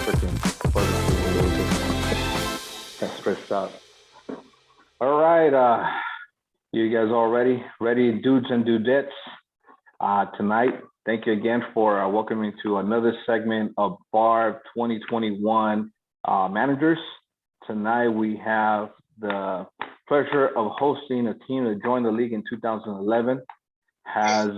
freaking barbecue. Got stressed out. All right, you guys all ready? Ready, dudes and dudettes? Tonight, thank you again for welcoming to another segment of BARB 2021 managers. Tonight we have the pleasure of hosting a team that joined the league in 2011. Has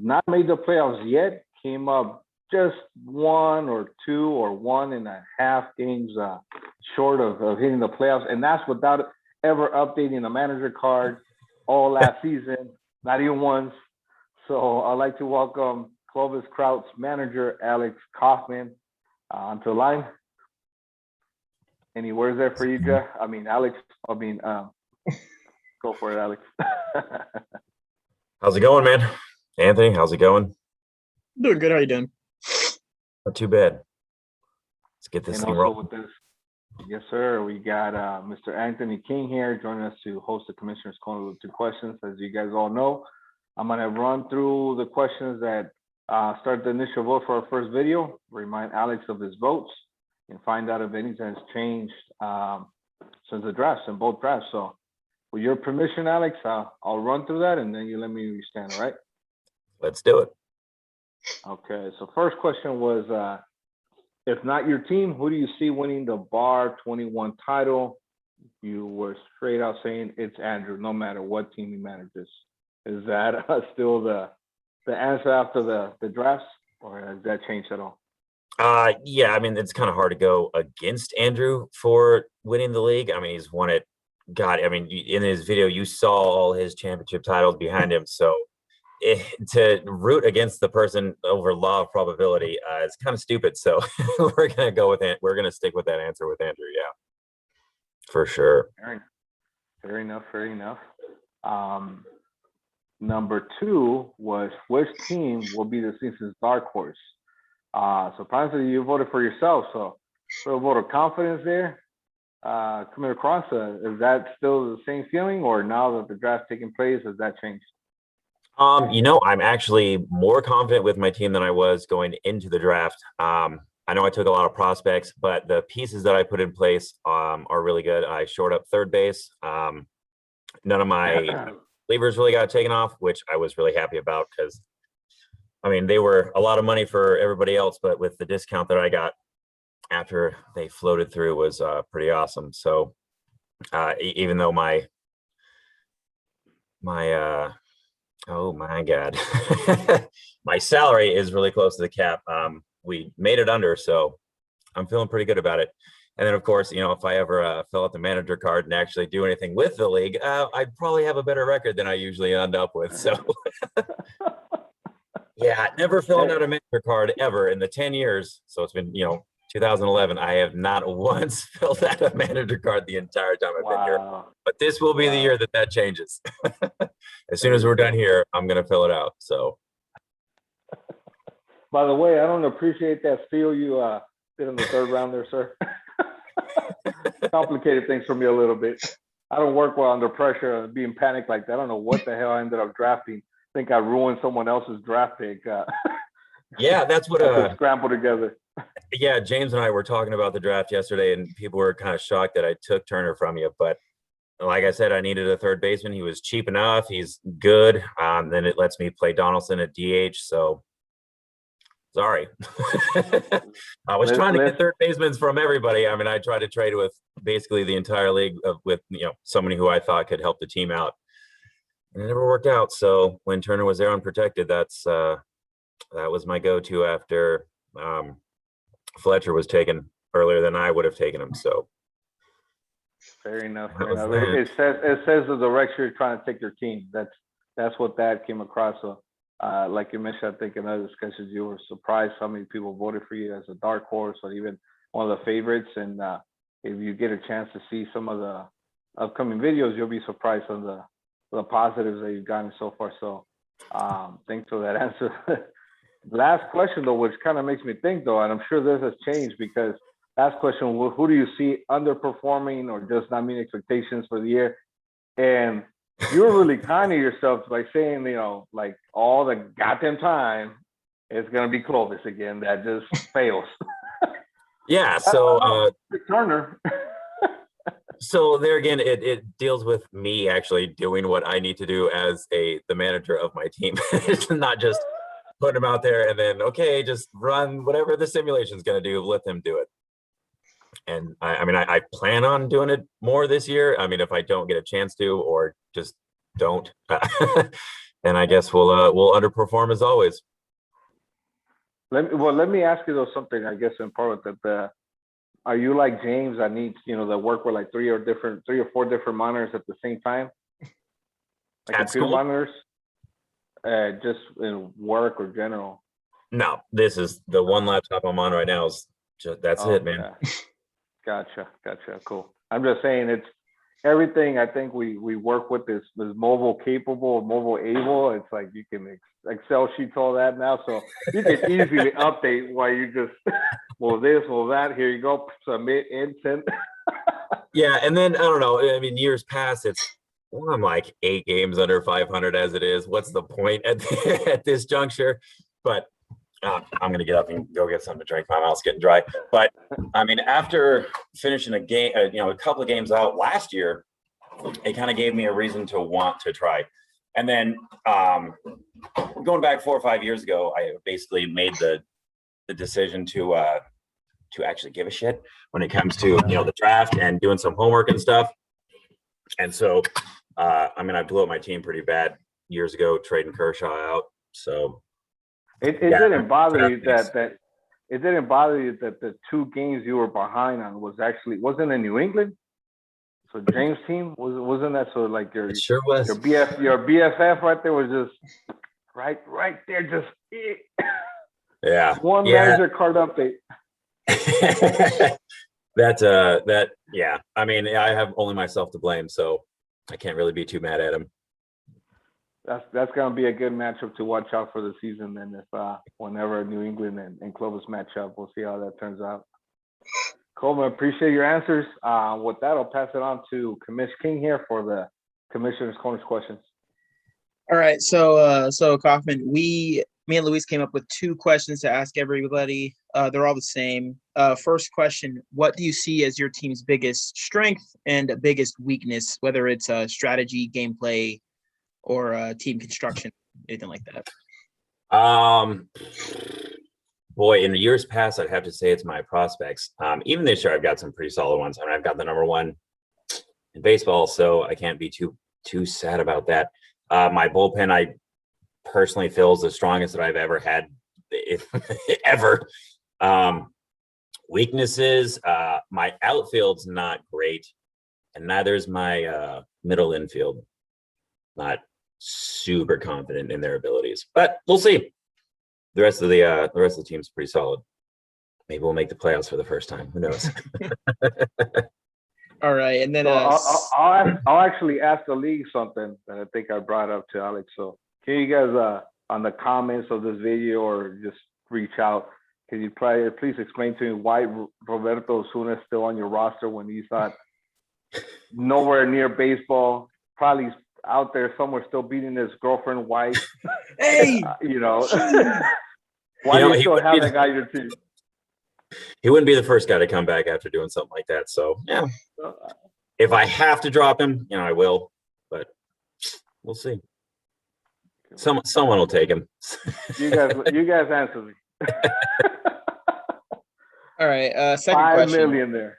not made the playoffs yet. Came up just 1 or 2 or 1.5 games short of hitting the playoffs, and that's without ever updating the manager card all last season, not even once. So I'd like to welcome Clovis Krauts manager Alex Kaufman onto the line. Any words there for you, Jeff? Alex. Go for it, Alex. How's it going, man? Anthony, how's it going? Doing good. How you doing? Not too bad. Let's get this thing rolling. Yes, sir. We got Mr. Anthony King here joining us to host the Commissioner's Corner with 2 questions. As you guys all know, I'm going to run through the questions that start the initial vote for our first video, remind Alex of his votes, and find out if anything has changed since the drafts, in both drafts. So with your permission, Alex, I'll run through that, and then you let me know where you stand, all right? Let's do it. Okay, so first question was, if not your team, who do you see winning the BARB 21 title? You were straight out saying it's Andrew, no matter what team he manages. Is that still the answer after the drafts, or has that changed at all? Yeah, it's kind of hard to go against Andrew for winning the league. He's won it. God, in his video, you saw all his championship titles behind him. So to root against the person over law of probability is kind of stupid. So we're gonna go with it. We're gonna stick with that answer with Andrew. Yeah, for sure. Fair enough. Number 2 was, which team will be the season's dark horse? Surprisingly, you voted for yourself. So a vote of confidence there. Coming across, is that still the same feeling, or now that the draft's taking place, has that changed? I'm actually more confident with my team than I was going into the draft. I know I took a lot of prospects, but the pieces that I put in place are really good. I shored up third base. None of my levers really got taken off, which I was really happy about because, they were a lot of money for everybody else, but with the discount that I got after they floated through was pretty awesome. So even though my oh my God, my salary is really close to the cap. We made it under, so I'm feeling pretty good about it. And then, of course, if I ever fill out the manager card and actually do anything with the league, I'd probably have a better record than I usually end up with. So, yeah, never filling out a manager card ever in the 10 years. So it's been, 2011. I have not once filled out a manager card the entire time I've been here. But this will be the year that changes. As soon as we're done here, I'm going to fill it out. So, by the way, I don't appreciate that steal you did in the 3rd round there, sir. Complicated things for me a little bit. I don't work well under pressure, being panicked like that. I don't know what the hell I ended up drafting. I think I ruined someone else's draft pick. Yeah, that's what scrambled together. Yeah, James and I were talking about the draft yesterday, and people were kind of shocked that I took Turner from you. But like I said, I needed a third baseman. He was cheap enough. He's good. Then it lets me play Donaldson at DH. So sorry. I was trying to get third basemans from everybody. I tried to trade with basically the entire league with somebody who I thought could help the team out, and it never worked out. So when Turner was there unprotected, that was my go-to after Fletcher was taken earlier than I would have taken him. So fair enough. It says the direction you're trying to take your team. That's what that came across. So like you mentioned, I think in other discussions, you were surprised how many people voted for you as a dark horse or even one of the favorites. And if you get a chance to see some of the upcoming videos, you'll be surprised on the positives that you've gotten so far. So thanks for that answer. Last question, though, which kind of makes me think, though, and I'm sure this has changed, because last question, who do you see underperforming or just not meeting expectations for the year? And you're really kind of yourself by saying, like all the goddamn time, it's going to be Clovis again that just fails. Yeah. So Turner. so there again, it deals with me actually doing what I need to do as the manager of my team. It's not just putting them out there and then okay, just run whatever the simulation's going to do. Let them do it. And I mean, I plan on doing it more this year. I mean, if I don't get a chance to, or just don't, then I guess we'll underperform as always. Let me ask you though something. I guess important that are you like James that needs that work with like three or four different monitors at the same time, like At computer school? monitors, just in work or general? No, this is the one laptop I'm on right now. Is just that's it, man. Okay. Gotcha. Cool. I'm just saying it's everything. I think we work with this mobile capable, mobile able. It's like you can Excel sheets, all that now, so you can easily update while you just well this, well that. Here you go, submit, and send. Yeah, and then I don't know. I mean, years past, I'm like 8 games under 500 as it is. What's the point at this juncture? But I'm gonna get up and go get something to drink. My mouth's getting dry. But I mean, after finishing a game, a couple of games out last year, it kind of gave me a reason to want to try. And then going back 4 or 5 years ago, I basically made the decision to actually give a shit when it comes to the draft and doing some homework and stuff. And so, I mean, I blew up my team pretty bad years ago, trading Kershaw out. So it didn't bother you that it didn't bother you that the 2 games you were behind on wasn't in New England. So James' team wasn't that so like it sure was. your BFF right there was just right there just yeah one manager card update. that yeah. I mean, I have only myself to blame, so I can't really be too mad at him. That's gonna be a good matchup to watch out for the season. And if whenever New England and Clovis match up, we'll see how that turns out. Coleman, appreciate your answers. With that, I'll pass it on to Commish King here for the Commissioner's Corners questions. All right. So Kaufman, me and Luis came up with 2 questions to ask everybody. They're all the same. First question: what do you see as your team's biggest strength and biggest weakness, whether it's strategy, gameplay, or team construction, anything like that? Boy, in the years past, I'd have to say it's my prospects. Even this year, I've got some pretty solid ones. I mean, I've got the number 1 in baseball, so I can't be too sad about that. My bullpen, I personally feel is the strongest that I've ever had, if ever. Weaknesses, my outfield's not great, and neither is my middle infield. Not super confident in their abilities, but we'll see. The rest of the team's pretty solid. Maybe we'll make the playoffs for the first time. Who knows? All right, and then I'll actually ask the league something that I think I brought up to Alex. So can you guys on the comments of this video or just reach out? Can you please explain to me why Roberto Osuna is still on your roster when he's not nowhere near baseball? Probably out there somewhere still beating his girlfriend, wife. Hey, why do you still have that guy on your team? He wouldn't be the first guy to come back after doing something like that. So yeah, if I have to drop him, I will. But we'll see. Someone will take him. You guys answer me. All right. Second 5 question. million there.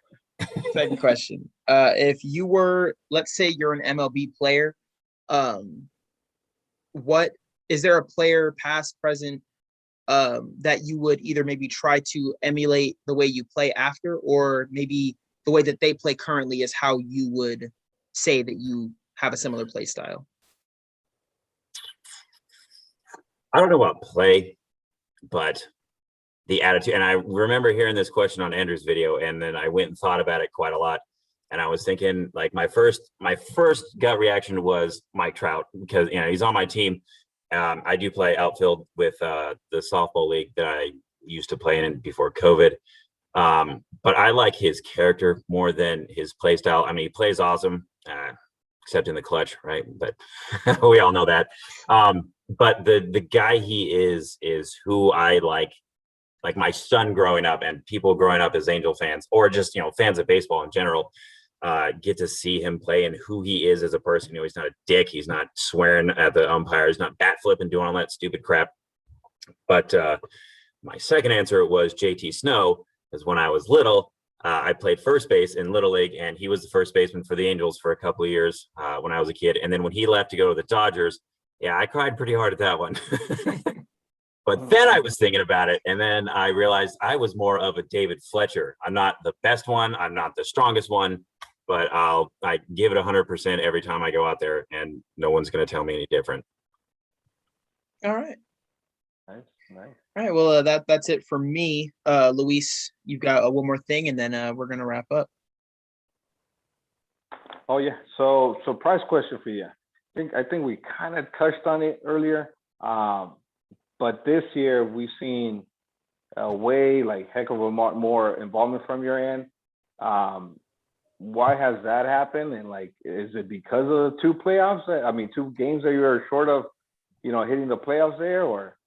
Second question. If you were, let's say you're an MLB player, what is there a player past, present, that you would either maybe try to emulate the way you play after, or maybe the way that they play currently is how you would say that you have a similar play style? I don't know about play, but the attitude. And I remember hearing this question on Andrew's video, and then I went and thought about it quite a lot. And I was thinking, like, my first gut reaction was Mike Trout, because he's on my team. I do play outfield with the softball league that I used to play in before COVID. But I like his character more than his play style. I mean, he plays awesome, except in the clutch, right? But we all know that. But the guy he is who I like like my son growing up and people growing up as Angel fans, or just, fans of baseball in general, get to see him play and who he is as a person. He's not a dick. He's not swearing at the umpire. He's not bat flipping, doing all that stupid crap. But my second answer was JT Snow, because when I was little, I played first base in Little League, and he was the first baseman for the Angels for a couple of years when I was a kid. And then when he left to go to the Dodgers, yeah, I cried pretty hard at that one. But then I was thinking about it, and then I realized I was more of a David Fletcher. I'm not the best one. I'm not the strongest one, but I give it 100% every time I go out there, and no one's going to tell me any different. All right. Nice. All right. Well, that's it for me. Luis, you've got one more thing, and then we're gonna wrap up. Oh yeah. So surprise question for you. I think we kind of touched on it earlier. But this year we've seen a way heck of a more involvement from your end. Why has that happened? And is it because of the 2 playoffs? I mean, 2 games that you were short of, hitting the playoffs there, or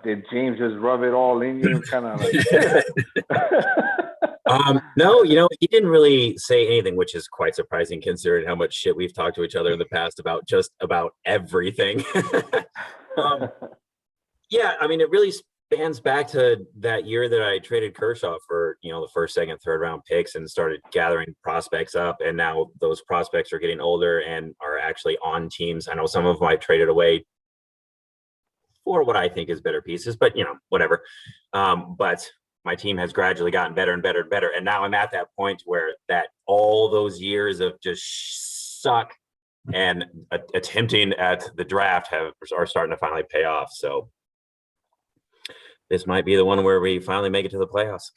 did James just rub it all in you, kind of No, he didn't really say anything, which is quite surprising considering how much shit we've talked to each other in the past about just about everything. Yeah, I mean, it really spans back to that year that I traded Kershaw for, the first, second, third round picks and started gathering prospects up. And now those prospects are getting older and are actually on teams. I know some of them I traded away for what I think is better pieces, but whatever. But my team has gradually gotten better and better and better. And now I'm at that point where all those years of just suck and attempting at the draft are starting to finally pay off. So this might be the one where we finally make it to the playoffs.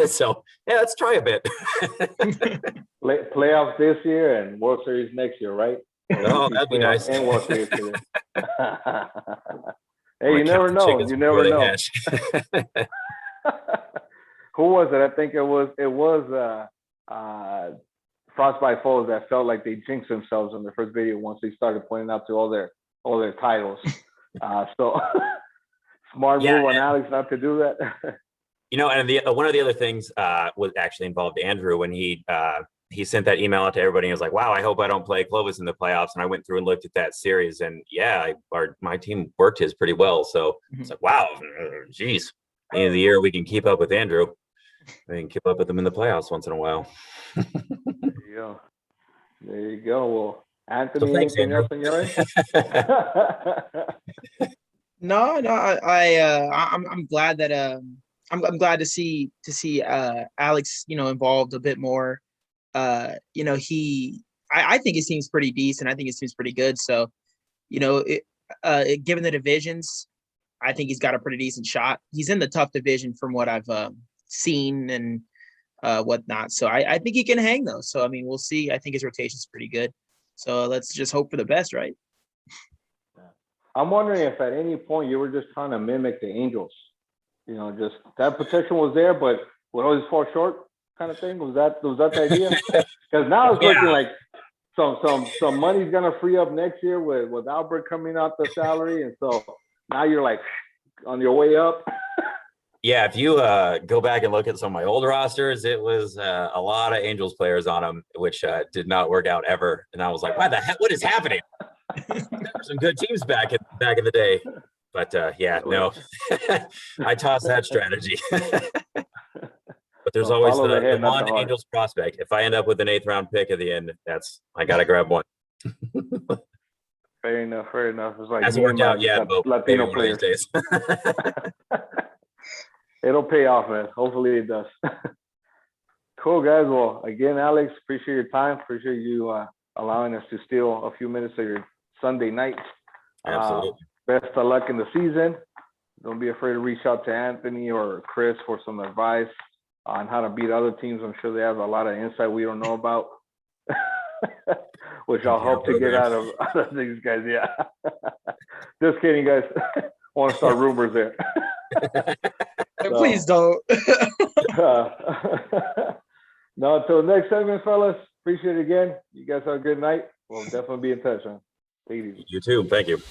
So yeah, let's try a bit. Playoffs this year and World Series next year, right? Oh, that'd be nice. And World Series. Hey, you never know. You never know. Who was it? I think it was Frostbite Foes that felt like they jinxed themselves in their first video once they started pointing out to all their titles. So smart move on Alex not to do that. And one of the other things was actually involved Andrew when he sent that email out to everybody and was like, wow, I hope I don't play Clovis in the playoffs. And I went through and looked at that series, and yeah, my team worked his pretty well. So it's like, wow, geez, end of the year we can keep up with Andrew. We can keep up with him in the playoffs once in a while. There you go. Well, Anthony, So thanks, anything else on your end? No, I'm glad that I'm glad to see Alex, involved a bit more. I think his team's pretty decent. I think his team's pretty good. So, given the divisions, I think he's got a pretty decent shot. He's in the tough division from what I've seen and whatnot. So I think he can hang though. So I mean, we'll see. I think his rotation's pretty good. So let's just hope for the best, right? I'm wondering if at any point you were just trying to mimic the Angels. Just that potential was there, but would always fall short, kind of thing. Was that the idea? Because now it's looking like some money's gonna free up next year with Albert coming out the salary, and so now you're like on your way up. Yeah, if you go back and look at some of my old rosters, it was a lot of Angels players on them, which did not work out ever. And I was like, "Why the heck? What is happening?" There were some good teams back in the day, but no, I tossed that strategy. But there's always the one Angels prospect. If I end up with an 8th round pick at the end, I gotta grab one. Fair enough. It's like hasn't worked out yet, but Latino players. These days. It'll pay off, man. Hopefully it does. Cool, guys. Well, again, Alex, appreciate your time. Appreciate you allowing us to steal a few minutes of your Sunday night. Absolutely. Best of luck in the season. Don't be afraid to reach out to Anthony or Chris for some advice on how to beat other teams. I'm sure they have a lot of insight we don't know about, which I'll hope to get out of these guys. Yeah. Just kidding, guys. Want to start rumors there. Please don't. No, until next segment, fellas. Appreciate it again. You guys have a good night. We'll definitely be in touch, man. Take it easy. You too. Thank you.